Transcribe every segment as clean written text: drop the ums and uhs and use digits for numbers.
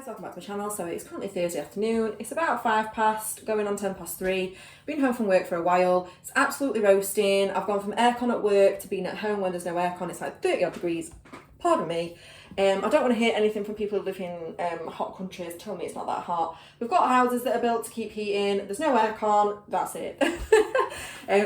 welcome back to my channel. So it's currently Thursday afternoon, it's about 5 past, going on 10 past 3. Been home from work for a while, it's absolutely roasting. I've gone from aircon at work to being at home when there's no aircon. It's like 30 odd degrees, pardon me. I don't want to hear anything from people who live in hot countries telling me it's not that hot. We've got houses that are built to keep heating, there's no aircon, that's it.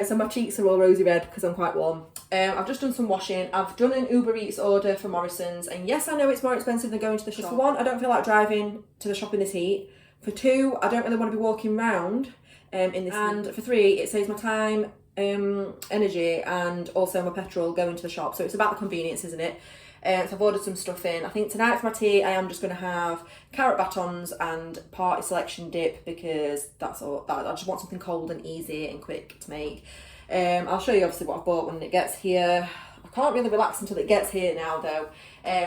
So my cheeks are all rosy red because I'm quite warm. I've just done some washing. I've done an Uber Eats order for Morrison's, and yes, I know it's more expensive than going to the shop. For one, I don't feel like driving to the shop in this heat. For two, I don't really want to be walking round in this heat. And for three, it saves my time, energy, and also my petrol going to the shop. So it's about the convenience, isn't it? So I've ordered some stuff in. I think tonight for my tea, I am just going to have carrot batons and party selection dip because that's all. I just want something cold and easy and quick to make. I'll show you obviously what I've bought when it gets here. I can't really relax until it gets here now though,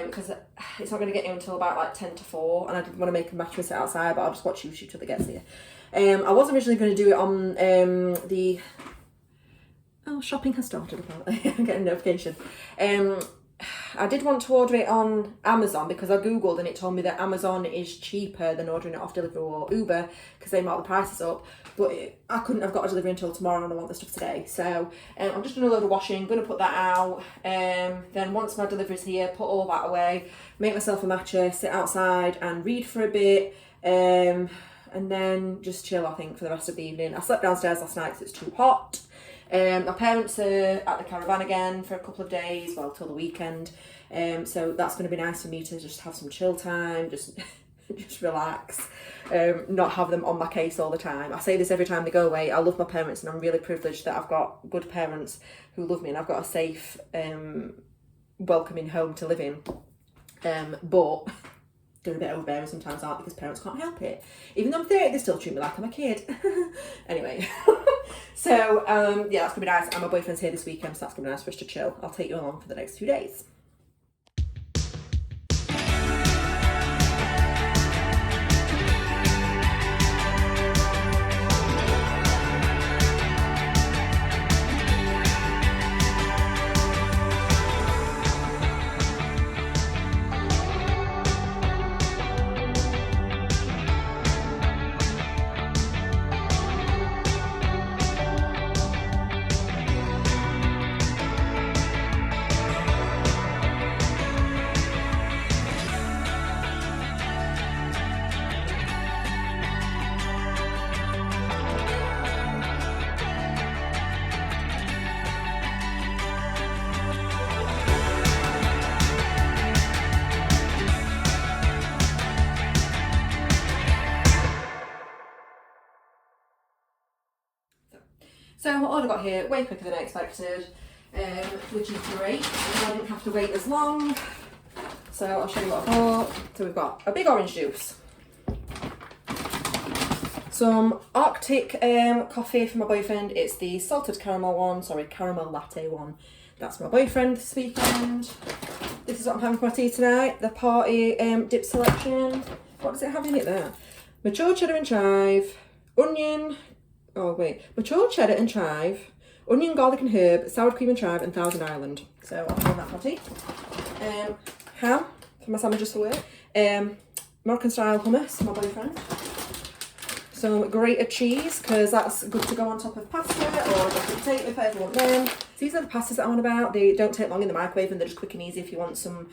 because it's not going to get here until about like 10 to 4, and I didn't want to make a mattress outside, but I'll just watch YouTube till it gets here. I was originally going to do it on the... Oh, shopping has started apparently. I'm getting a notification. I did want to order it on Amazon because I googled and it told me that Amazon is cheaper than ordering it off Deliveroo or Uber because they mark the prices up, but I couldn't have got a delivery until tomorrow and I want the stuff today. So I'm just doing a load of washing, going to put that out, then once my delivery's here, put all that away, make myself a mattress, sit outside and read for a bit, and then just chill I think for the rest of the evening. I slept downstairs last night because it's too hot. My parents are at the caravan again for a couple of days, well, till the weekend. So that's going to be nice for me to just have some chill time, just relax, not have them on my case all the time. I say this every time they go away. I love my parents and I'm really privileged that I've got good parents who love me and I've got a safe, welcoming home to live in. But they're a bit overbearing sometimes, aren't they? Because parents can't help it. Even though I'm 30, they still treat me like I'm a kid. Anyway. So, yeah, that's going to be nice. And my boyfriend's here this weekend, so that's going to be nice for us to chill. I'll take you along for the next 2 days. So my order got here way quicker than I expected, which is great. I didn't have to wait as long. So I'll show you what I bought. So we've got a big orange juice, some Arctic coffee for my boyfriend. It's the salted caramel one, sorry, caramel latte one. That's my boyfriend this weekend. This is what I'm having for my tea tonight, the party dip selection. What does it have in it there? Mature cheddar and chive, onion, mature cheddar and chive, onion, garlic and herb, sour cream and chive, and Thousand Island. So I'll have that for tea. Ham for my sandwiches for work. Moroccan style hummus for my boyfriend. Some grated cheese, because that's good to go on top of pasta or just potato if I ever want them. These are the pastas that I'm on about. They don't take long in the microwave and they're just quick and easy if you want some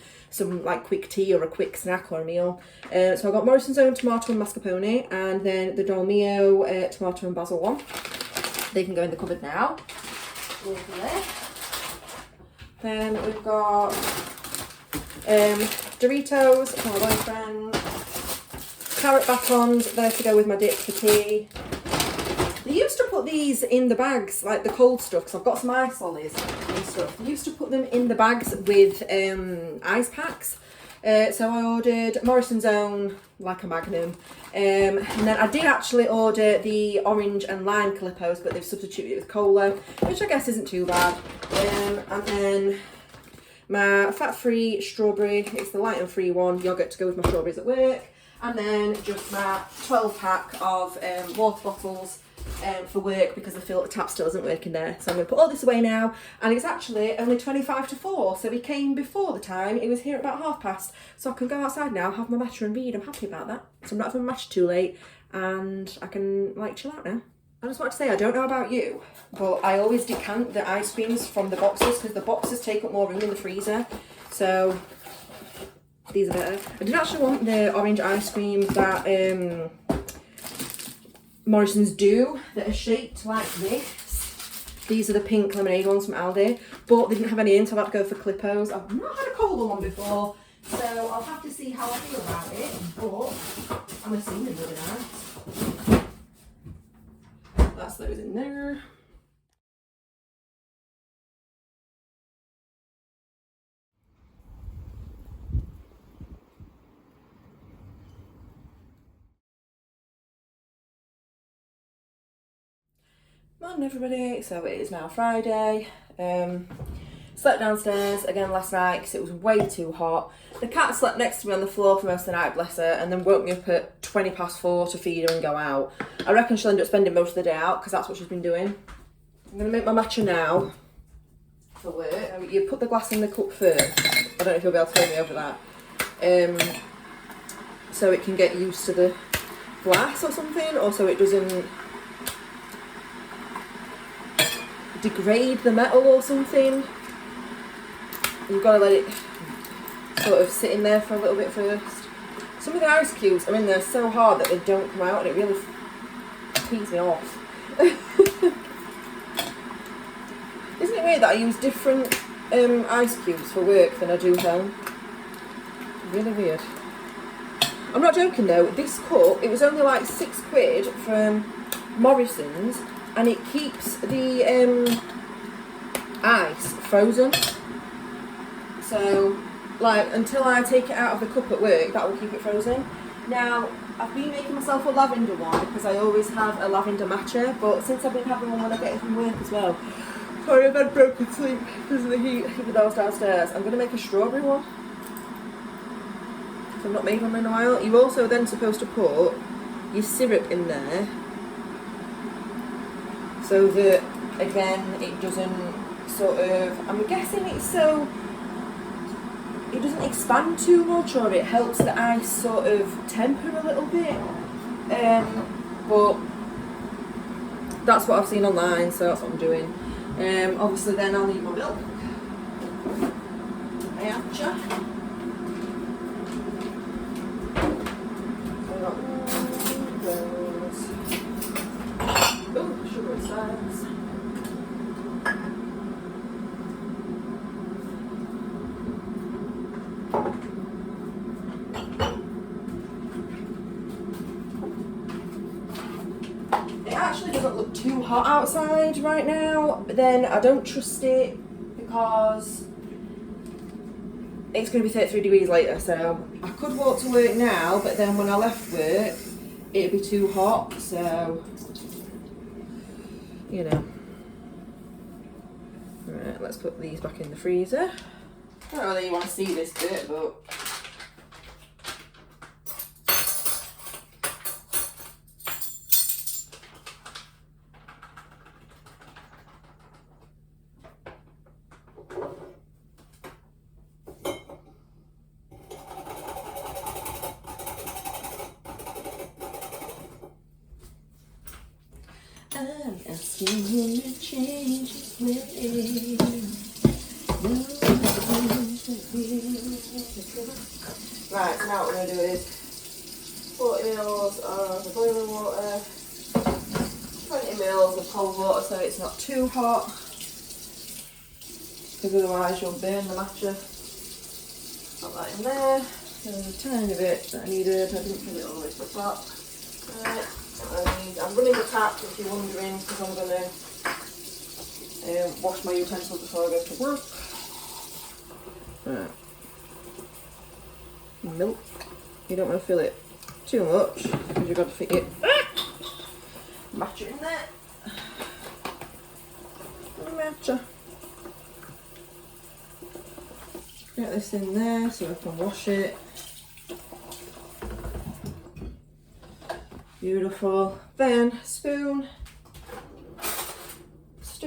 like quick tea or a quick snack or a meal. So I've got Morrison's own tomato and mascarpone, and then the Dolmio tomato and basil one. They can go in the cupboard now. Lovely. Then we've got Doritos for my boyfriend. Carrot batons, there to go with my dip for tea. They used to put these in the bags, like the cold stuff, because I've got some ice lollies and stuff. They used to put them in the bags with ice packs. So I ordered Morrison's own, like a Magnum. And then I did actually order the orange and lime Calippos, but they've substituted it with cola, which I guess isn't too bad. And then my fat-free strawberry, it's the light and free one, yogurt to go with my strawberries at work. And then just my 12 pack of water bottles for work because the filter tap still isn't working there. So I'm going to put all this away now, and it's actually only 25 to 4, so he came before the time. He was here at about 1:30, so I can go outside now, have my matcha and read. I'm happy about that. So I'm not having matcha too late, and I can like chill out now. I just want to say, I don't know about you, but I always decant the ice creams from the boxes because the boxes take up more room in the freezer. So these are better. I did actually want the orange ice cream that Morrison's do that are shaped like this. These are the pink lemonade ones from Aldi, but they didn't have any in, so I've had to go for Clippos. I've not had a colder one before, so I'll have to see how I feel about it, but I'm assuming they're really nice. That's those in there. Morning everybody, so it is now Friday. Slept downstairs again last night because it was way too hot. The cat slept next to me on the floor for most of the night, bless her, and then woke me up at 20 past 4 to feed her and go out. I reckon she'll end up spending most of the day out because that's what she's been doing. I'm going to make my matcha now for work. You put the glass in the cup first. I don't know if you'll be able to hear me over that. So it can get used to the glass or something, or so it doesn't degrade the metal or something. You've got to let it sort of sit in there for a little bit first. Some of the ice cubes are in there so hard that they don't come out, and it really pees me off. Isn't it weird that I use different ice cubes for work than I do home? Really weird. I'm not joking though, this cup, it was only like £6 from Morrison's, and it keeps the ice frozen. So, like, until I take it out of the cup at work, that will keep it frozen. Now, I've been making myself a lavender one because I always have a lavender matcha, but since I've been having one when I get it from work as well, sorry, I've had broken sleep because of the heat with those downstairs, I'm going to make a strawberry one. So I've not made one in a while. You're also then supposed to put your syrup in there so that, again, it doesn't sort of, I'm guessing it's so it doesn't expand too much, or it helps the ice sort of temper a little bit. But that's what I've seen online, so that's what I'm doing. Obviously then I'll need my milk. My matcha. Oh, sugar and spice. It actually doesn't look too hot outside right now, but then I don't trust it because it's going to be 33 degrees later, so I could walk to work now, but then when I left work it'd be too hot, so you know. Right, let's put these back in the freezer. I don't know whether you want to see this bit, but I'm asking him to change his ways. Right, so now what we're going to do is 40 mils of the boiling water, 20 mils of cold water so it's not too hot, because otherwise you'll burn the matcha. Put that in there. There's a tiny bit that I needed, I didn't fill it all the way to the top. Right. I'm running the tap if you're wondering, because I'm going to wash my utensils before I go to work. Right. Milk. You don't want to fill it too much because you've got to fit it matcha in there. Matcha. Get this in there so I can wash it. Beautiful. Then spoon,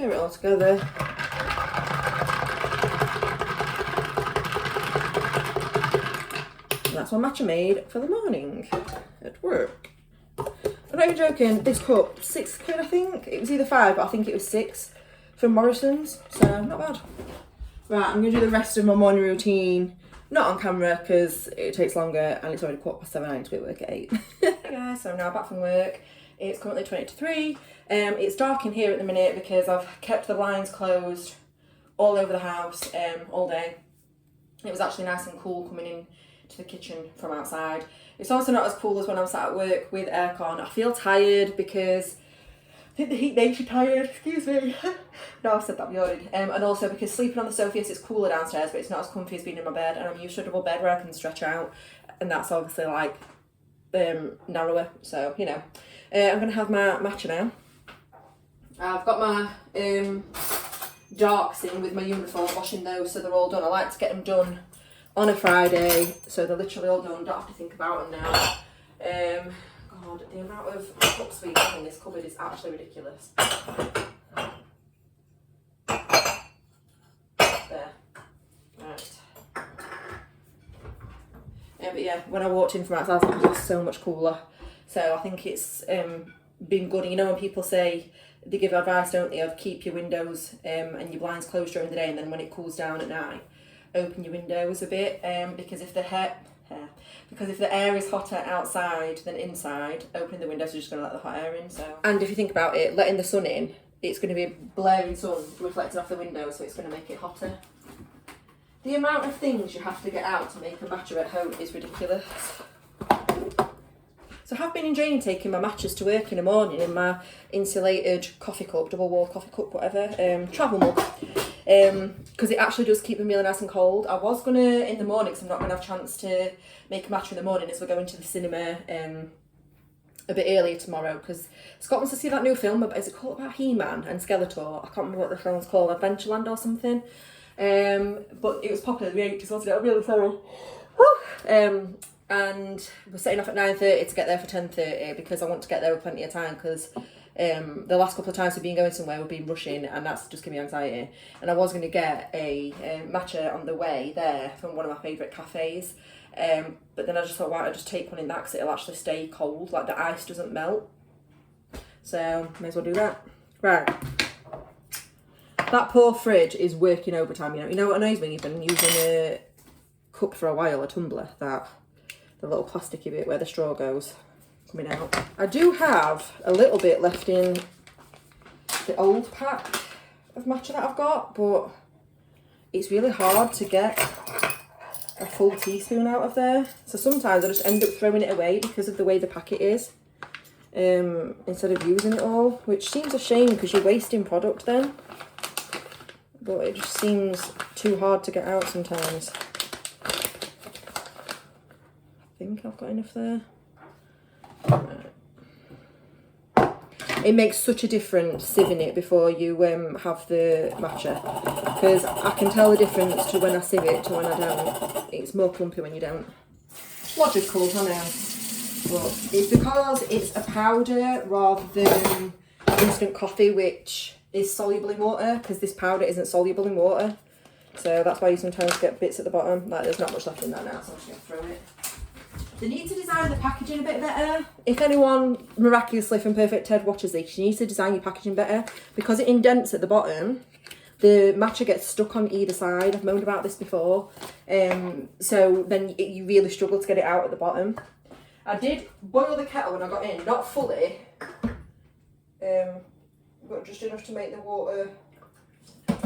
stir it all together. And that's my matcha made for the morning at work. I'm not even joking, this cup, £6 I think. It was either 5, but I think it was 6 from Morrison's, so not bad. Right, I'm going to do the rest of my morning routine, not on camera because it takes longer and it's already 7:15, I need to be at work at 8. Hey guys, so now back from work. It's currently 20 to 3. It's dark in here at the minute because I've kept the blinds closed all over the house all day. It was actually nice and cool coming in to the kitchen from outside. It's also not as cool as when I'm sat at work with aircon. I feel tired because I think the heat makes you tired, excuse me. No, I've said that, I'm yawning. And also because sleeping on the sofa, yes, it's cooler downstairs, but it's not as comfy as being in my bed, and I'm used to a double bed where I can stretch out, and that's obviously like narrower, so, you know. I'm going to have my matcha now. I've got my darks in with my uniform, washing those so they're all done. I like to get them done on a Friday, so they're literally all done, don't have to think about them now. God, the amount of cups we have in this cupboard is actually ridiculous. There. Right. But yeah, when I walked in from outside, it was so much cooler. So I think it's been good. You know when people say, they give advice, don't they, of keep your windows and your blinds closed during the day, and then when it cools down at night, open your windows a bit, because if the air is hotter outside than inside, opening the windows is just going to let the hot air in. So, and if you think about it, letting the sun in, it's going to be a blaring sun reflecting off the window, so it's going to make it hotter. The amount of things you have to get out to make a matcha at home is ridiculous. So I have been enjoying taking my matchas to work in the morning in my insulated coffee cup, double walled coffee cup, whatever, travel mug. Because it actually does keep them really nice and cold. I was going to, in the morning, because I'm not going to have a chance to make a matcha in the morning, as we're going to the cinema a bit earlier tomorrow, because Scott wants to see that new film, is it called about He-Man and Skeletor? I can't remember what the film's called, Adventureland or something. But it was popular in the 80s, wasn't it? I'm really sorry. And we're setting off at 9:30 to get there for 10:30 because I want to get there with plenty of time, because the last couple of times we've been going somewhere we've been rushing, and that's just giving me anxiety. And I was going to get a matcha on the way there from one of my favourite cafes, but then I just thought, why don't I just take one in that, because it'll actually stay cold, like the ice doesn't melt. So may as well do that. Right. That poor fridge is working overtime. You know what annoys me? You've been using a cup for a while, a tumbler, that the little plasticky bit where the straw goes coming out. I do have a little bit left in the old pack of matcha that I've got, but it's really hard to get a full teaspoon out of there. So sometimes I just end up throwing it away because of the way the packet is, instead of using it all, which seems a shame because you're wasting product then. But it just seems too hard to get out sometimes. I think I've got enough there. It makes such a difference sieving it before you have the matcha, because I can tell the difference to when I sieve it to when I don't. It's more clumpy when you don't. Logical, I know. But it's because it's a powder rather than instant coffee, which is soluble in water, because this powder isn't soluble in water. So that's why you sometimes get bits at the bottom. Like, there's not much left in that now, so I'm just going to throw it. They need to design the packaging a bit better. If anyone miraculously from Perfect Ted watches this, you need to design your packaging better, because it indents at the bottom. The matcha gets stuck on either side. I've moaned about this before. So then you really struggle to get it out at the bottom. I did boil the kettle when I got in, not fully, but just enough to make the water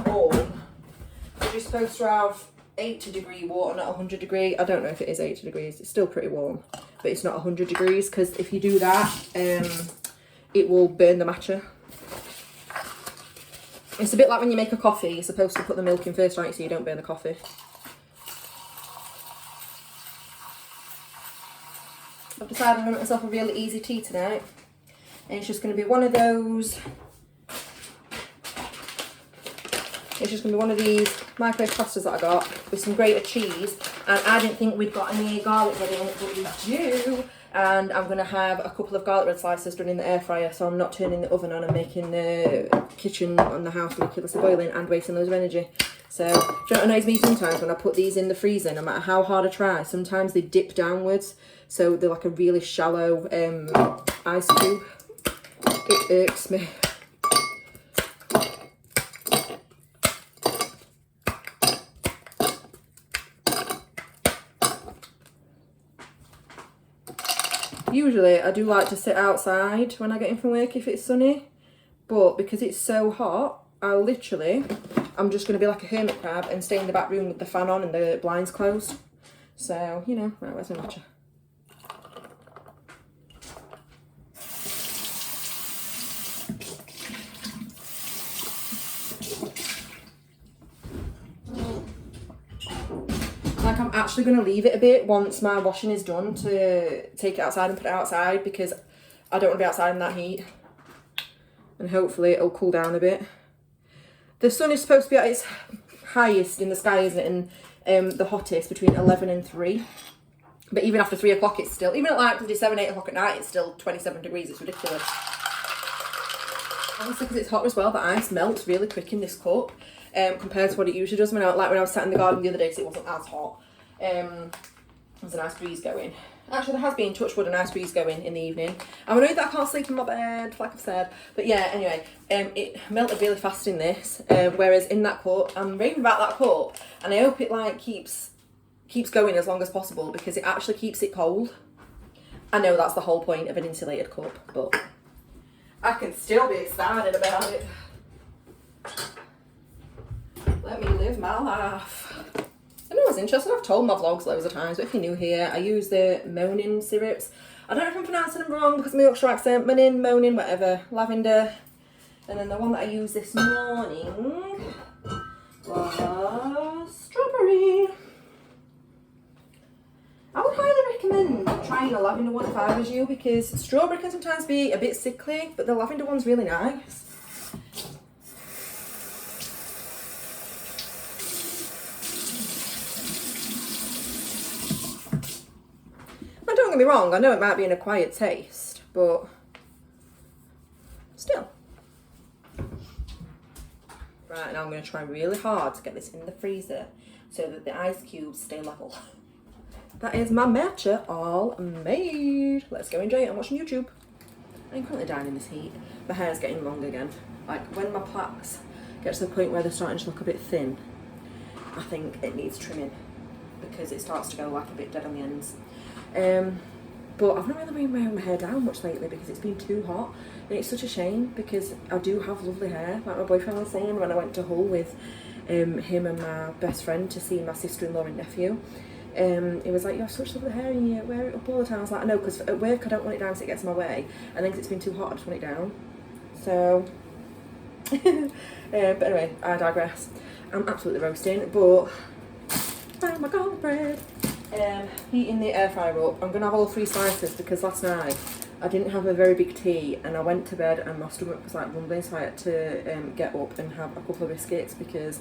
warm. You're supposed to have 80-degree water, not 100-degree. I don't know if it is 80 degrees. It's still pretty warm, but it's not 100 degrees, because if you do that, it will burn the matcha. It's a bit like when you make a coffee. You're supposed to put the milk in first, right, so you don't burn the coffee. I've decided I'm going to make myself a really easy tea tonight, and it's just going to be one of those. It's just going to be one of these microwave pastas that I got with some grated cheese, and I didn't think we'd got any garlic bread in it, but we do, and I'm going to have a couple of garlic bread slices done in the air fryer, so I'm not turning the oven on and making the kitchen on the house ridiculously boiling and wasting loads of energy. So, do you know what annoys me sometimes when I put these in the freezer, no matter how hard I try, sometimes they dip downwards, so they're like a really shallow ice cube. It irks me. Usually I do like to sit outside when I get in from work if it's sunny, but because it's so hot, I'm just going to be like a hermit crab and stay in the back room with the fan on and the blinds closed. So, you know, right, where's my matcha? Like, I'm actually going to leave it a bit once my washing is done to take it outside and put it outside, because I don't want to be outside in that heat. And hopefully it'll cool down a bit. The sun is supposed to be at its highest in the sky, isn't it? And the hottest between 11 and 3. But even after 3 o'clock, it's still, even at like 7, 8 o'clock at night, it's still 27 degrees. It's ridiculous. Honestly, because it's hot as well, the ice melts really quick in this cup. Compared to what it usually does when I was sat in the garden the other day, because it wasn't as hot. There's a nice breeze going. Actually, there has been, touch wood, a nice breeze going in the evening. I'm annoyed that I can't sleep in my bed, like I've said. But yeah, anyway, it melted really fast in this, whereas in that cup, I'm raving about that cup, and I hope it like keeps going as long as possible, because it actually keeps it cold. I know that's the whole point of an insulated cup, but I can still be excited about it. Let me live my life. I know what's interesting, I've told my vlogs loads of times, but if you're new here, I use the Monin syrups. I don't know if I'm pronouncing them wrong because of my Yorkshire accent. Monin, whatever. Lavender. And then the one that I used this morning was strawberry. I would highly recommend trying a lavender one if I was you, because strawberry can sometimes be a bit sickly, but the lavender one's really nice. Don't get me wrong, I know it might be an acquired taste, but still. Right, now I'm going to try really hard to get this in the freezer so that the ice cubes stay level. That is my matcha all made. Let's go enjoy it and watch YouTube. I'm currently dying in this heat. My hair's getting long again. Like, when my plaits get to the point where they're starting to look a bit thin, I think it needs trimming, because it starts to go like a bit dead on the ends. But I've not really been wearing my hair down much lately because it's been too hot, and it's such a shame because I do have lovely hair. Like my boyfriend was saying when I went to Hull with him and my best friend to see my sister-in-law and nephew, he was like, you have such lovely hair and you wear it up all the time. I was like, I know, because at work I don't want it down so it gets in my way, and then because it's been too hot I just want it down. So but anyway, I digress. I'm absolutely roasting, but find my garlic bread. Heating the air fryer up. I'm going to have all 3 slices because last night I didn't have a very big tea and I went to bed and my stomach was like rumbling, so I had to get up and have a couple of biscuits because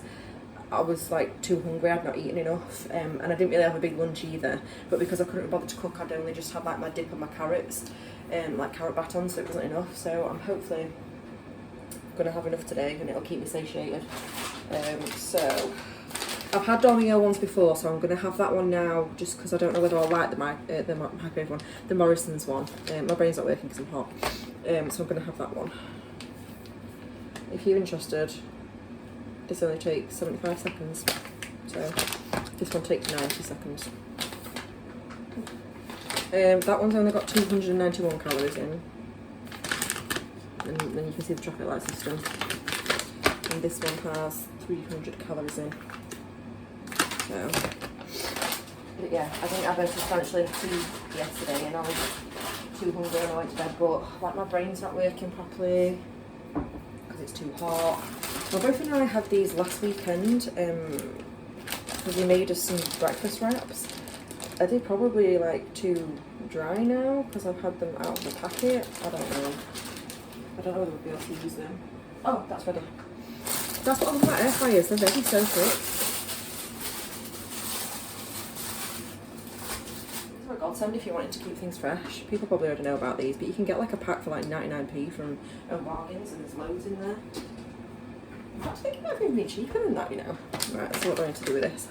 I was like too hungry. I'd not eaten enough, and I didn't really have a big lunch either, but because I couldn't bother to cook, I'd only just had like my dip and my carrots, like carrot baton, so it wasn't enough. So I'm hopefully going to have enough today and it'll keep me satiated. So I've had Dormio ones before, so I'm going to have that one now, just because I don't know whether I'll like the microwave one, the Morrison's one. My brain's not working because I'm hot, so I'm going to have that one. If you're interested, this only takes 75 seconds, so this one takes 90 seconds. That one's only got 291 calories in, and then you can see the traffic light system, and this one has 300 calories in. So, but yeah, I think I ate substantially food yesterday and I was too hungry when I went to bed, but like my brain's not working properly because it's too hot. My boyfriend and I had these last weekend because he made us some breakfast wraps. Are they probably like too dry now because I've had them out of the packet? I don't know. I don't know whether we'll be able to use them. Oh, that's ready. That's what I love about air fryers, they're ready so quick. Oh my god, £1 if you wanted to keep things fresh. People probably already know about these, but you can get like a pack for like 99p from Bargains, and there's loads in there. I think it might have even been cheaper than that, you know. Right, so what do I need to do with this?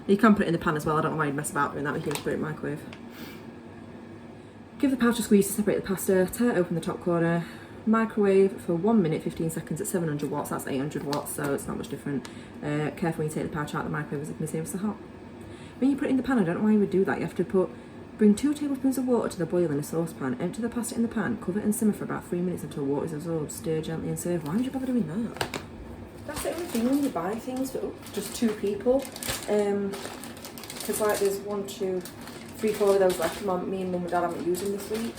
You can put it in the pan as well. I don't know why you'd mess about doing that. You can just put it in the microwave. Give the pouch a squeeze to separate the pasta. Tear open the top corner. Microwave for 1 minute 15 seconds at 700 watts. That's 800 watts, so it's not much different. Careful when you take the pouch out of the microwave, as it can be seriously hot. When you put it in the pan, I don't know why you would do that. You have to bring 2 tablespoons of water to the boil in a saucepan. Empty the pasta in the pan. Cover it and simmer for about 3 minutes until water is absorbed. Stir gently and serve. Why would you bother doing that? That's the only thing when you buy things for just 2 people. Because like there's 1, 2, 3, 4 of those left. Me and Mum and Dad haven't used them this week.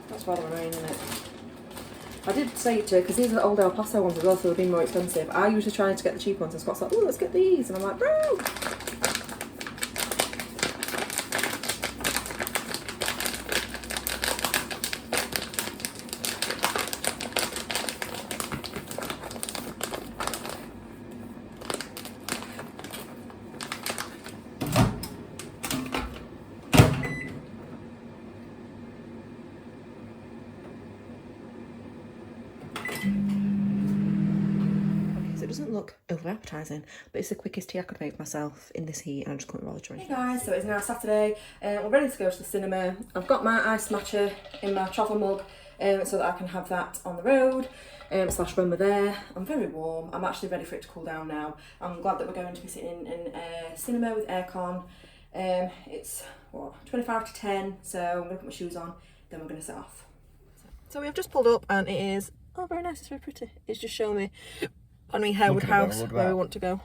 That's rather annoying, isn't it? I did say to her, because these are the old El Paso ones as well, so they've been more expensive. I usually try to get the cheap ones, and Scott's like, oh, let's get these. And I'm like, bro! It doesn't look over appetising, but it's the quickest tea I could make myself in this heat, and I just couldn't bother trying. Hey guys, so it's now Saturday, we're ready to go to the cinema. I've got my iced matcha in my travel mug so that I can have that on the road, slash when we're there. I'm very warm, I'm actually ready for it to cool down now. I'm glad that we're going to be sitting in a cinema with aircon. It's, what, 25 to 10, so I'm going to put my shoes on, then we're going to set off. So we have just pulled up and it is, oh very nice, it's very pretty. It's just showing me on my Harewood house where we want to go.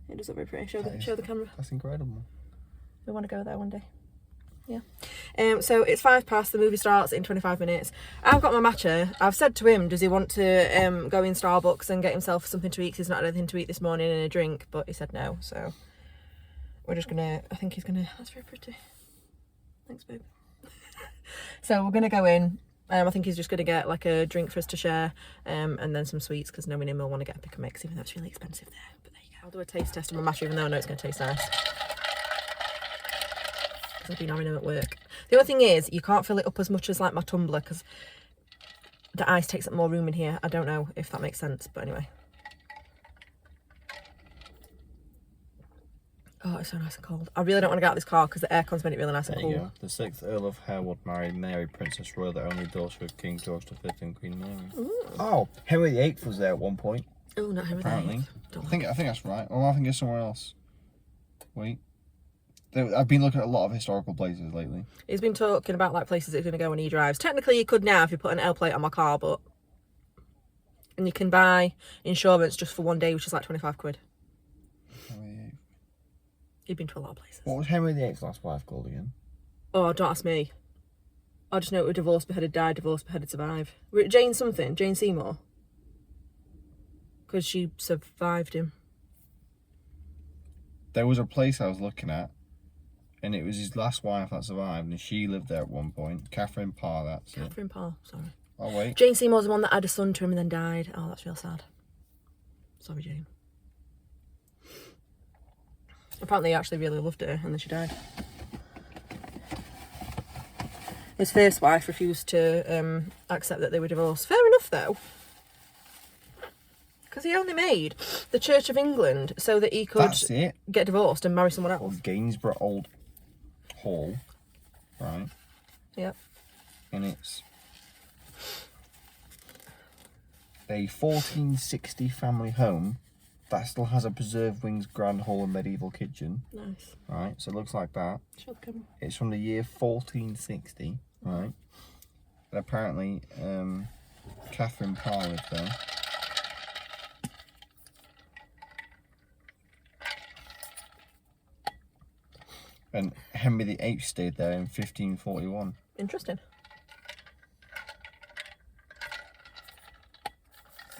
It does look very pretty. Show the camera. That's incredible. We want to go there one day. Yeah. So it's 5 past. The movie starts in 25 minutes. I've got my matcha. I've said to him, does he want to go in Starbucks and get himself something to eat? 'Cause he's not had anything to eat this morning and a drink, but he said no. So we're just gonna. I think he's gonna. That's very pretty. Thanks, babe. So we're gonna go in. I think he's just going to get like a drink for us to share and then some sweets, because knowing him he'll want to get a pick and mix, even though it's really expensive there. But there you go. I'll do a taste test of my matcha, even though I know it's going to taste nice, because I've been having him at work. The other thing is, you can't fill it up as much as like my tumbler, because the ice takes up more room in here. I don't know if that makes sense, but anyway. Oh, it's so nice and cold. I really don't want to get out of this car because the aircon's made it really nice and cool. Go. The 6th Earl of Harewood married Mary, Princess Royal, the only daughter of King George V and Queen Mary. Ooh. Oh, Henry VIII was there at one point. Oh, not Henry VIII. I think that's right. Or I think it's somewhere else. Wait. I've been looking at a lot of historical places lately. He's been talking about like places that he's going to go when he drives. Technically, you could now if you put an L plate on my car, but... And you can buy insurance just for 1 day, which is like 25 quid. You've been to a lot of places. What was Henry VIII's last wife called again? Oh, don't ask me. I just know it was divorced, beheaded, died, divorced, beheaded, survived. Jane something? Jane Seymour? Because she survived him. There was a place I was looking at, and it was his last wife that survived, and she lived there at one point. Catherine Parr, that's it. Catherine Parr, sorry. Oh, wait. Jane Seymour's the one that had a son to him and then died. Oh, that's real sad. Sorry, Jane. Apparently he actually really loved her and then she died. His first wife refused to accept that they were divorced. Fair enough though. Because he only made the Church of England so that he could get divorced and marry someone else. Gainsborough Old Hall, right? Yep. And it's a 1460 family home that still has a preserved wings, grand hall and medieval kitchen. Nice. Right, so it looks like that. Show the camera. It's from the year 1460, right? And apparently, Catherine Parr lived there. And Henry VIII stayed there in 1541. Interesting.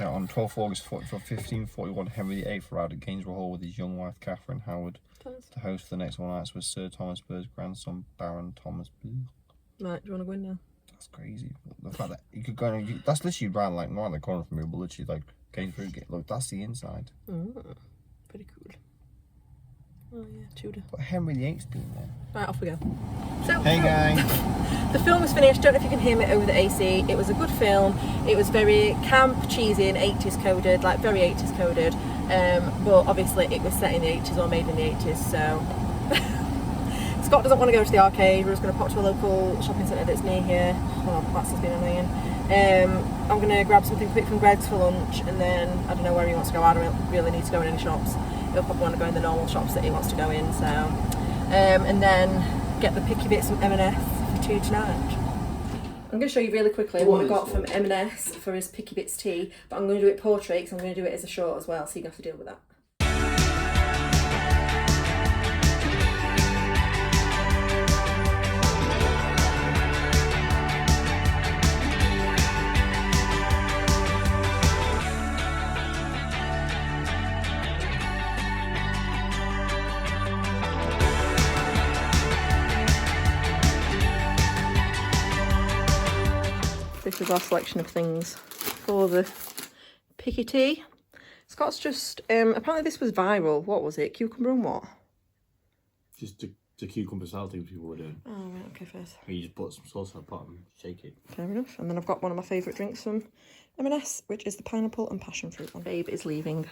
Now, on 12th August 1541, Henry VIII arrived at Gainsborough Hall with his young wife Catherine Howard to host for the next 1 night with Sir Thomas Burr's grandson, Baron Thomas Burr. Right, do you want to go in now? That's crazy. The fact that you could go in, that's literally right around the corner from me, but literally like Gainsborough. Look, that's the inside. Pretty cool. Oh yeah, Tudor. But Henry VIII's been there. Right, off we go. So, Hey guys. the film was finished. Don't know if you can hear me over the AC. It was a good film. It was very camp, cheesy, and 80s coded, like very 80s coded. But obviously it was set in the 80s or made in the 80s, so Scott doesn't want to go to the arcade. We're just going to pop to a local shopping centre that's near here. Oh, that's just been annoying. I'm going to grab something quick from Greg's for lunch, and then I don't know where he wants to go. I don't really need to go in any shops. He'll probably want to go in the normal shops that he wants to go in, so and then get the picky bits from M&S for tea tonight. I'm going to show you really quickly what I got from M&S for his picky bits tea, but I'm going to do it portrait because I'm going to do it as a short as well, so you're going to have to deal with that. This is our selection of things for the picky tea. Scott's just, apparently this was viral. What was it? Cucumber and what? Just the cucumber salad thing people were doing. Oh, right, okay, first. You just put some sauce on the pot and shake it. Fair enough. And then I've got one of my favourite drinks from M&S, which is the pineapple and passion fruit one. Babe is leaving.